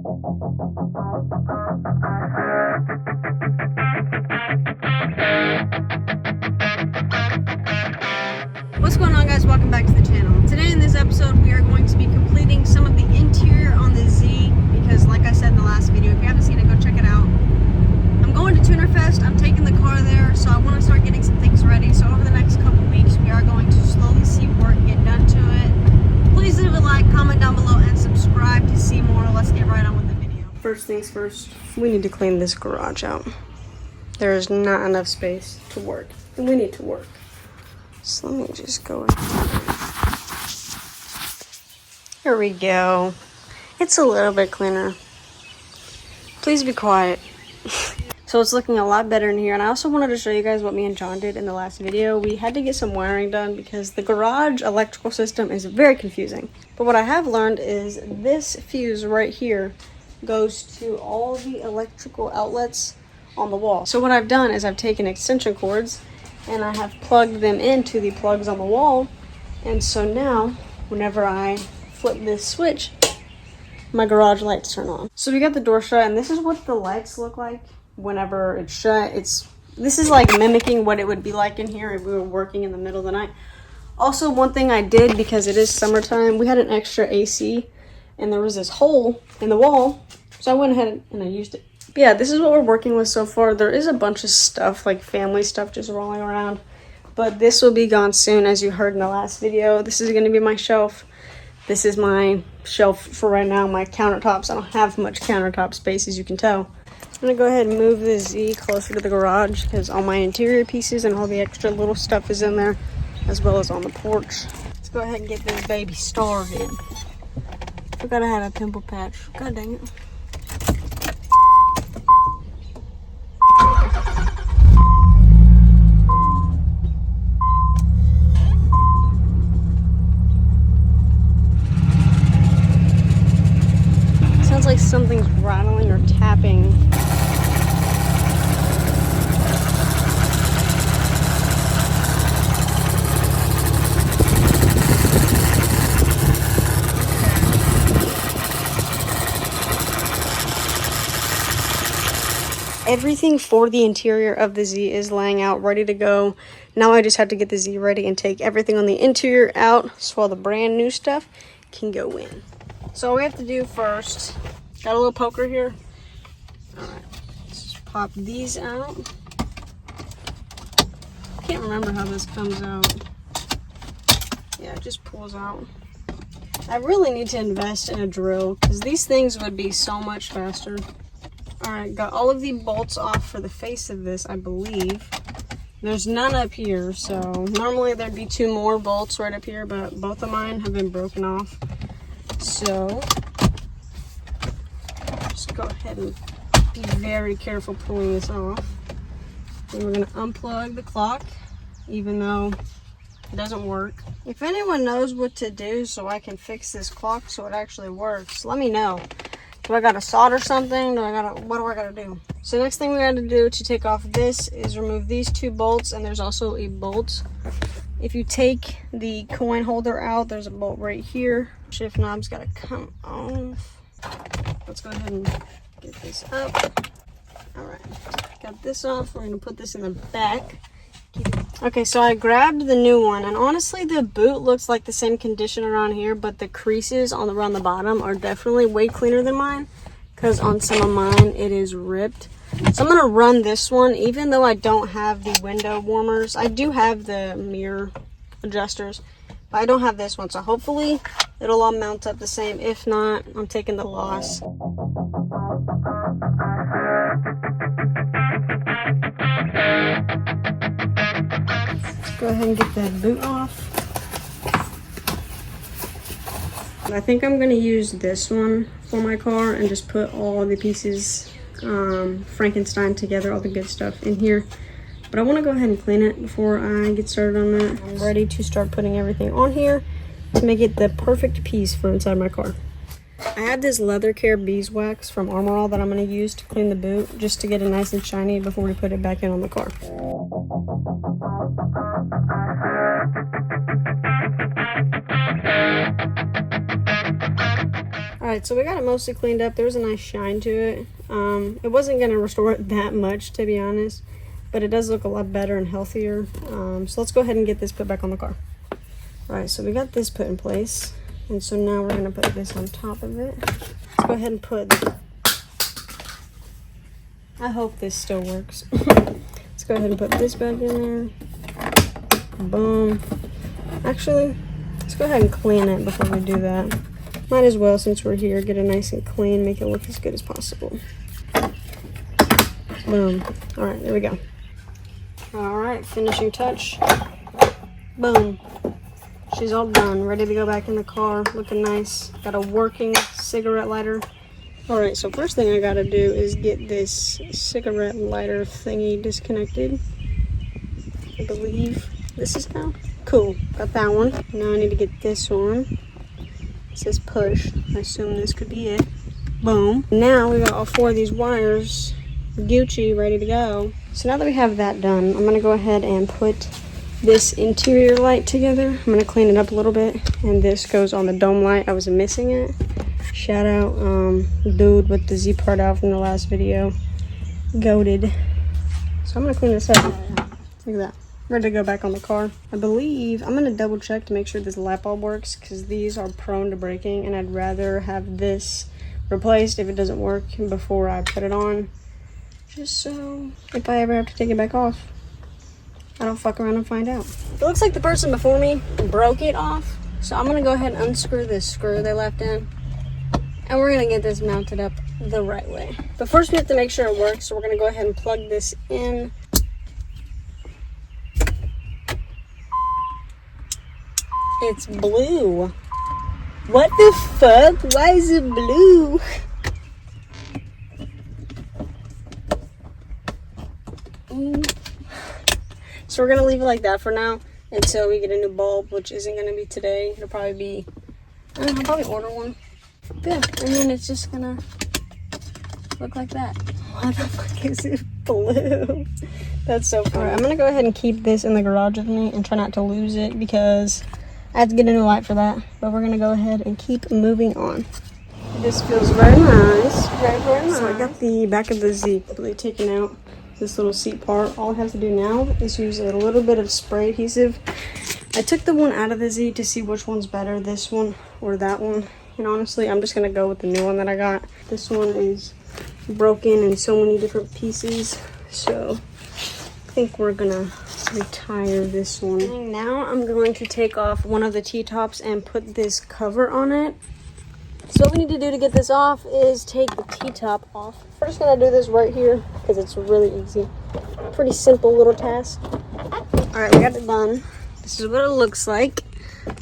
What's going on, guys? Welcome back to the channel. Today in this episode we are going to be completing some of the interior on the Z, because like I said in the last video, if you haven't seen it, go check it out. I'm going to Tuner Fest. I'm taking the car there, so I want to start getting some things ready. So over the next couple weeks we are going to slowly see work get done to it. Please leave a like, comment down below, and subscribe to see more. Let's get right on with the video. First things first, we need to clean this garage out. There is not enough space to work, and we need to work. So let me just go ahead. Here we go. It's a little bit cleaner. Please be quiet. So it's looking a lot better in here. And I also wanted to show you guys what me and John did in the last video. We had to get some wiring done because the garage electrical system is very confusing. But what I have learned is this fuse right here goes to all the electrical outlets on the wall. So what I've done is I've taken extension cords and I have plugged them into the plugs on the wall. And so now, whenever I flip this switch, my garage lights turn on. So we got the door shut, and this is what the lights look like whenever it's shut. This is like mimicking what it would be like in here if we were working in the middle of the night. Also, one thing I did, because it is summertime, we had an extra AC, and there was this hole in the wall, so I went ahead and I used it. But yeah, this is what we're working with so far. There is a bunch of stuff, like family stuff, just rolling around. But this will be gone soon, as you heard in the last video. This is going to be my shelf. This is my shelf for right now, my countertops. I don't have much countertop space, as you can tell. I'm going to go ahead and move the Z closer to the garage, because all my interior pieces and all the extra little stuff is in there, as well as on the porch. Let's go ahead and get this baby started. I gotta have a pimple patch. God dang it. Sounds like something's rattling or tapping. Everything for the interior of the Z is laying out, ready to go. Now I just have to get the Z ready and take everything on the interior out so all the brand new stuff can go in. So all we have to do first, got a little poker here. All right, let's just pop these out. Can't remember how this comes out. Yeah, it just pulls out. I really need to invest in a drill, because these things would be so much faster. All right, got all of the bolts off for the face of this, I believe. There's none up here, so normally there'd be 2 more bolts right up here, but both of mine have been broken off. So just go ahead and be very careful pulling this off. And we're gonna unplug the clock, even though it doesn't work. If anyone knows what to do so I can fix this clock so it actually works, let me know. Do I gotta solder something? What do I gotta do? So next thing we gotta do to take off this is remove these 2 bolts, and there's also a bolt. If you take the coin holder out, there's a bolt right here. Shift knob's gotta come off. Let's go ahead and get this up. All right, got this off. We're gonna put this in the back. Okay, so I grabbed the new one, and honestly the boot looks like the same condition around here, but the creases around the bottom are definitely way cleaner than mine, because on some of mine it is ripped. So I'm gonna run this one, even though I don't have the window warmers. I do have the mirror adjusters, but I don't have this one, so hopefully it'll all mount up the same. If not, I'm taking the loss. Go ahead and get that boot off. I think I'm going to use this one for my car and just put all the pieces Frankenstein together, all the good stuff in here. But I want to go ahead and clean it before I get started on that. I'm ready to start putting everything on here to make it the perfect piece for inside my car. I have this leather care beeswax from Armor All that I'm going to use to clean the boot, just to get it nice and shiny before we put it back in on the car. Alright, so we got it mostly cleaned up. There was a nice shine to it. It wasn't going to restore it that much, to be honest, but it does look a lot better and healthier. So let's go ahead and get this put back on the car. Alright, so we got this put in place, and so now we're going to put this on top of it. Let's go ahead and put... I hope this still works. Let's go ahead and put this back in there. Boom. Actually, let's go ahead and clean it before we do that. Might as well, since we're here, get it nice and clean, make it look as good as possible. Boom. Alright, there we go. Alright, finishing touch. Boom. She's all done, ready to go back in the car, looking nice. Got a working cigarette lighter. Alright, so first thing I gotta do is get this cigarette lighter thingy disconnected. I believe this is how. Cool, got that one. Now I need to get this one. It says push. I assume this could be it. Boom. Now we got all 4 of these wires Gucci ready to go. So now that we have that done, I'm gonna go ahead and put this interior light together. I'm gonna clean it up a little bit, and this goes on the dome light. I was missing it. Shout out dude with the Z part out from the last video. Goated. So I'm gonna clean this up. Look at that. Ready to go back on the car. I believe I'm gonna double check to make sure this light bulb works, because these are prone to breaking, and I'd rather have this replaced if it doesn't work before I put it on, just so if I ever have to take it back off, I don't fuck around and find out. It looks like the person before me broke it off, so I'm gonna go ahead and unscrew this screw they left in, and we're gonna get this mounted up the right way. But first we have to make sure it works, so we're gonna go ahead and plug this in. It's blue. What the fuck? Why is it blue? So we're gonna leave it like that for now until we get a new bulb, which isn't gonna be today. It'll probably be, I'll probably order one. Yeah, and then it's just gonna look like that. What the fuck is it blue? That's so funny. Alright, I'm gonna go ahead and keep this in the garage with me and try not to lose it, because I have to get a new light for that. But we're gonna go ahead and keep moving on. This feels very nice. Very, very nice. So I got the back of the Z completely taken out. This little seat part. All I have to do now is use a little bit of spray adhesive. I took the one out of the Z to see which one's better, this one or that one. And honestly, I'm just gonna go with the new one that I got. This one is broken in so many different pieces, so I think we're gonna retire this one. And now I'm going to take off one of the T-tops and put this cover on it. So what we need to do to get this off is take the T-top off. We're just gonna do this right here because it's really easy. Pretty simple little task. Alright, we got it done. This is what it looks like.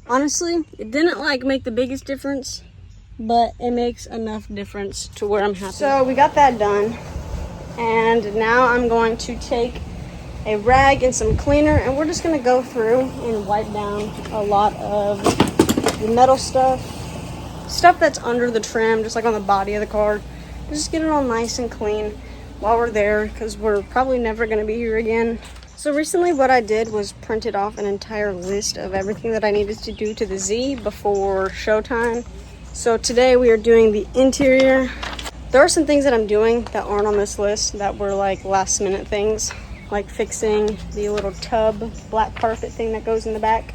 Honestly, it didn't like make the biggest difference, but it makes enough difference to where I'm happy. So we got that done, and now I'm going to take a rag and some cleaner, and we're just gonna go through and wipe down a lot of the metal stuff that's under the trim, just like on the body of the car. Just get it all nice and clean while we're there, because we're probably never gonna be here again. So recently what I did was printed off an entire list of everything that I needed to do to the Z before showtime. So today we are doing the interior. There are some things that I'm doing that aren't on this list that were like last minute things, like fixing the little tub black carpet thing that goes in the back.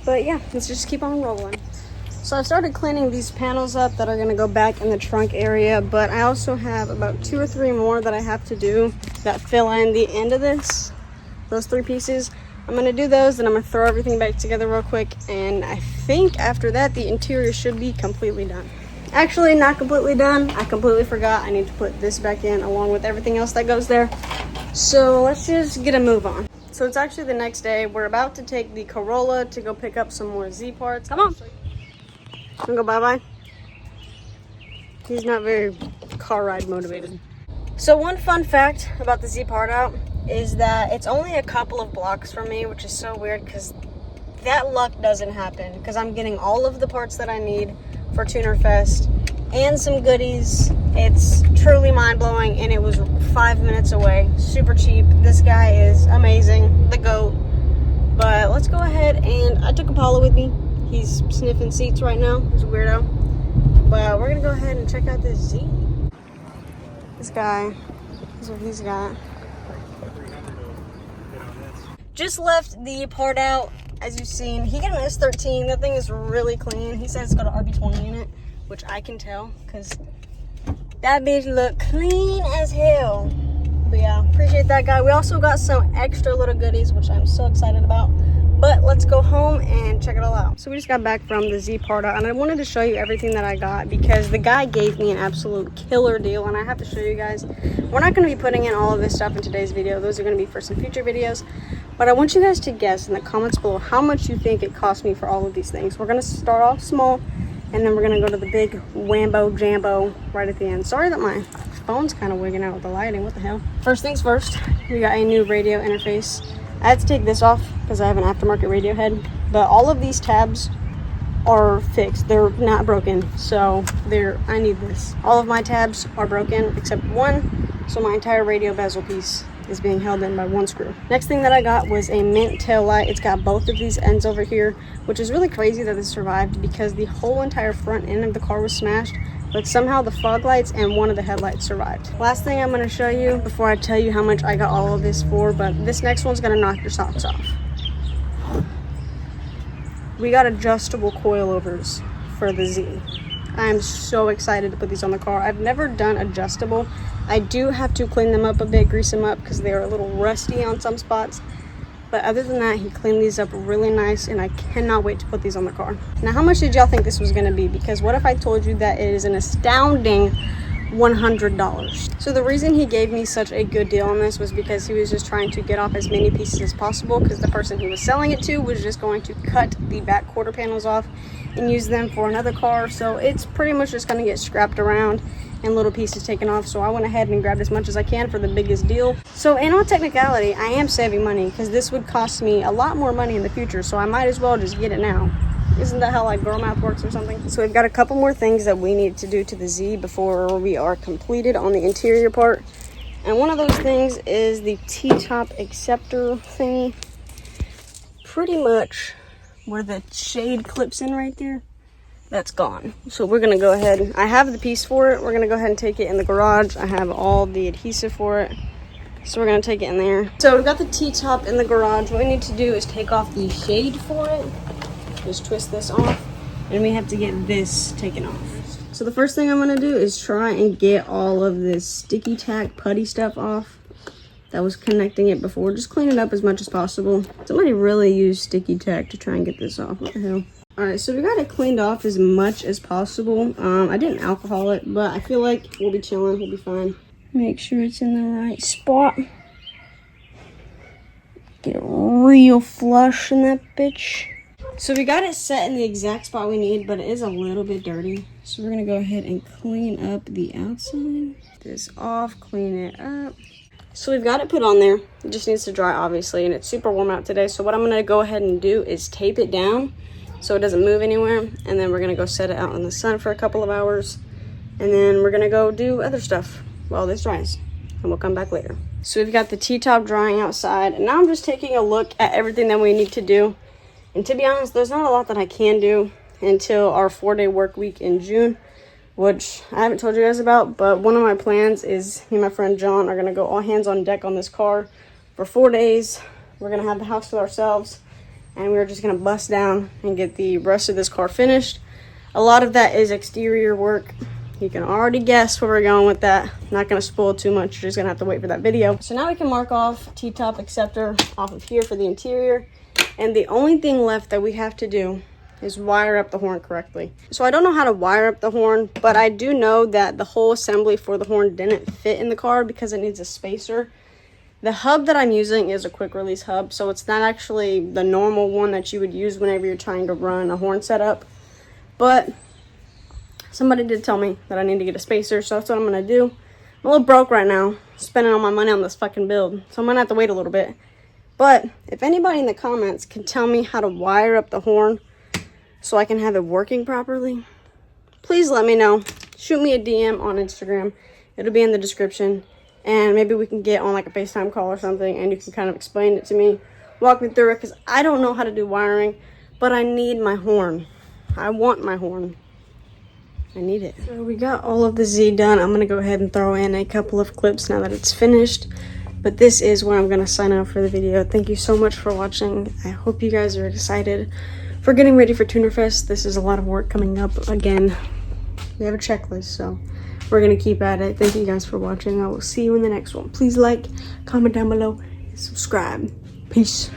But yeah, let's just keep on rolling. So I started cleaning these panels up that are going to go back in the trunk area, but I also have about 2 or 3 more that I have to do that fill in the end of this. Those 3 pieces. I'm going to do those, then I'm going to throw everything back together real quick, and I think after that the interior should be completely done. Actually, not completely done. I completely forgot. I need to put this back in along with everything else that goes there. So let's just get a move on. So it's actually the next day. We're about to take the Corolla to go pick up some more Z parts. Come on. Wanna go bye-bye? He's not very car ride motivated. So one fun fact about the Z part out is that it's only a couple of blocks from me, which is so weird because that luck doesn't happen, because I'm getting all of the parts that I need for Tuner Fest and some goodies. It's truly mind-blowing, and it was 5 minutes away. Super cheap. This guy is amazing, the GOAT. But let's go ahead, and I took Apollo with me. He's sniffing seats right now. He's a weirdo. But we're gonna go ahead and check out this Z. This guy, this is what he's got. Just left the part out, as you've seen. He got an S13. That thing is really clean. He says it's got an RB20 in it, which I can tell, because that bitch look clean as hell. But yeah, appreciate that guy. We also got some extra little goodies, which I'm so excited about. But let's go home and check it all out. So we just got back from the Z part out, and I wanted to show you everything that I got because the guy gave me an absolute killer deal, and I have to show you guys. We're not going to be putting in all of this stuff in today's video. Those are going to be for some future videos. But I want you guys to guess in the comments below how much you think it cost me for all of these things. We're going to start off small, and then we're going to go to the big whambo jambo right at the end. Sorry that my phone's kind of wigging out with the lighting. What the hell? First things first, we got a new radio interface. I had to take this off because I have an aftermarket radio head, but all of these tabs are fixed. They're not broken, so I need this. All of my tabs are broken except one, so my entire radio bezel piece is being held in by one screw. Next thing that I got was a mint tail light. It's got both of these ends over here, which is really crazy that this survived because the whole entire front end of the car was smashed, but somehow the fog lights and one of the headlights survived. Last thing I'm going to show you before I tell you how much I got all of this for, but this next one's going to knock your socks off. We got adjustable coilovers for the Z. I'm so excited to put these on the car. I've never done adjustable. I do have to clean them up a bit, grease them up because they're a little rusty on some spots. But other than that, he cleaned these up really nice, and I cannot wait to put these on the car. Now, how much did y'all think this was going to be? Because what if I told you that it is an astounding $100? So the reason he gave me such a good deal on this was because he was just trying to get off as many pieces as possible, because the person he was selling it to was just going to cut the back quarter panels off and use them for another car. So it's pretty much just going to get scrapped around and little pieces taken off. So I went ahead and grabbed as much as I can for the biggest deal. So in all technicality, I am saving money because this would cost me a lot more money in the future, so I might as well just get it now. Isn't that how like girl math works or something? So we've got a couple more things that we need to do to the Z before we are completed on the interior part, and one of those things is the T-top acceptor thingy. Pretty much where the shade clips in right there, that's gone. So we're gonna go ahead, I have the piece for it, we're gonna go ahead and take it in the garage. I have all the adhesive for it, so we're gonna take it in there. So we've got the T-top in the garage. What we need to do is take off the shade for it, just twist this off, and we have to get this taken off. So the first thing I'm gonna do is try and get all of this sticky tack putty stuff off that was connecting it before. Just clean it up as much as possible. Somebody really used sticky tack to try and get this off. What the hell? Alright, so we got it cleaned off as much as possible. I didn't alcohol it, but I feel like we'll be chilling, we'll be fine. Make sure it's in the right spot. Get it real flush in that bitch. So we got it set in the exact spot we need, but it is a little bit dirty. So we're gonna go ahead and clean up the outside. Get this off, clean it up. So we've got it put on there. It just needs to dry, obviously, and it's super warm out today. So what I'm gonna go ahead and do is tape it down so it doesn't move anywhere, and then we're gonna go set it out in the sun for a couple of hours, and then we're gonna go do other stuff while this dries, and we'll come back later. So we've got the T-top drying outside, and now I'm just taking a look at everything that we need to do. And to be honest, there's not a lot that I can do until our 4-day work week in June, which I haven't told you guys about, but one of my plans is me and my friend John are gonna go all hands on deck on this car for 4 days. We're gonna have the house to ourselves, and we're just gonna bust down and get the rest of this car finished. A lot of that is exterior work. You can already guess where we're going with that. Not gonna spoil too much, you're just gonna have to wait for that video. So now we can mark off T-top acceptor off of here for the interior. And the only thing left that we have to do is wire up the horn correctly. So I don't know how to wire up the horn, but I do know that the whole assembly for the horn didn't fit in the car because it needs a spacer. The hub that I'm using is a quick release hub, so it's not actually the normal one that you would use whenever you're trying to run a horn setup. But somebody did tell me that I need to get a spacer, so that's what I'm gonna do. I'm a little broke right now, spending all my money on this fucking build, so I'm gonna have to wait a little bit. But if anybody in the comments can tell me how to wire up the horn so I can have it working properly, please let me know. Shoot me a DM on Instagram. It'll be in the description. And maybe we can get on like a FaceTime call or something, and you can kind of explain it to me, walk me through it, because I don't know how to do wiring, but I need my horn. I want my horn. I need it. So we got all of the Z done. I'm gonna go ahead and throw in a couple of clips now that it's finished. But this is where I'm gonna sign off for the video. Thank you so much for watching. I hope you guys are excited for getting ready for Tuner Fest. This is a lot of work coming up. Again, we have a checklist, so we're gonna keep at it. Thank you guys for watching. I will see you in the next one. Please like, comment down below, and subscribe. Peace.